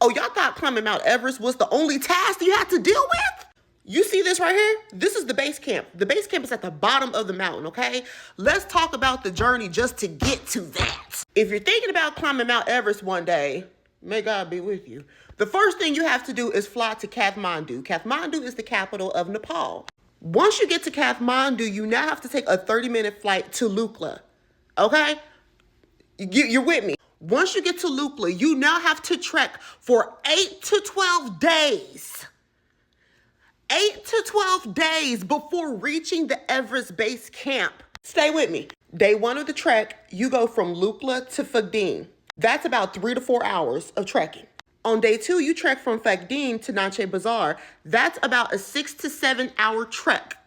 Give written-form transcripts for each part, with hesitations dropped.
Oh, y'all thought climbing Mount Everest was the only task you had to deal with? You see this right here? This is the base camp. The base camp is at the bottom of the mountain, okay? Let's talk about the journey just to get to that. If you're thinking about climbing Mount Everest one day, may God be with you. The first thing you have to do is fly to Kathmandu. Kathmandu is the capital of Nepal. Once you get to Kathmandu, you now have to take a 30-minute flight to Lukla, okay? You're with me. Once you get to Lukla, you now have to trek for 8 to 12 days. 8 to 12 days before reaching the Everest base camp. Stay with me. Day one of the trek, you go from Lukla to Phagdin. That's about 3 to 4 hours of trekking. On day two, you trek from Phagdin to Nanche Bazaar. That's about a 6 to 7 hour trek.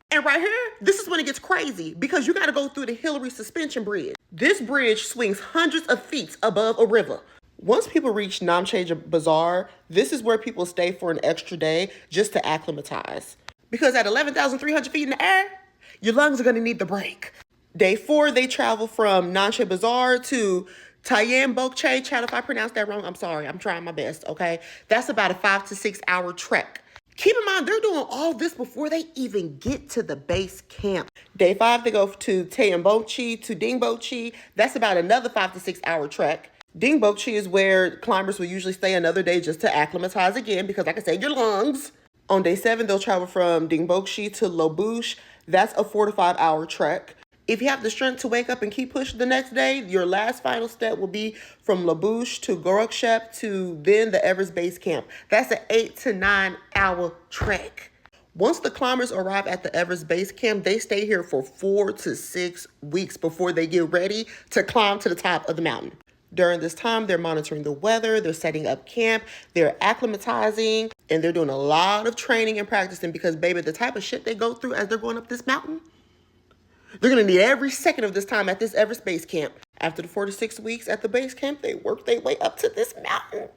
And right here, this is when it gets crazy because you got to go through the Hillary Suspension Bridge. This bridge swings hundreds of feet above a river. Once people reach Namche Bazaar, this is where people stay for an extra day just to acclimatize. Because at 11,300 feet in the air, your lungs are going to need the break. Day four, they travel from Nanche Bazaar to Tayen Bokche. Chad, if I pronounced that wrong, I'm sorry. I'm trying my best, okay? That's about a 5 to 6 hour trek. Keep in mind, they're doing all this before they even get to the base camp. Day five, they go to Tayen to Dingbochi. That's about another 5 to 6 hour trek. Dingbochi is where climbers will usually stay another day just to acclimatize again because, like I said, your lungs. On day seven, they'll travel from Dingbochi to Lobouche. That's a 4 to 5 hour trek. If you have the strength to wake up and keep pushing the next day, your last final step will be from Lobouche to Gorakshep to then the Everest base camp. That's an 8 to 9 hour trek. Once the climbers arrive at the Everest base camp, they stay here for 4 to 6 weeks before they get ready to climb to the top of the mountain. During this time, they're monitoring the weather, they're setting up camp, they're acclimatizing, and they're doing a lot of training and practicing because, baby, the type of shit they go through as they're going up this mountain, they're going to need every second of this time at this Everest base camp. After the 4 to 6 weeks at the base camp, they work their way up to this mountain.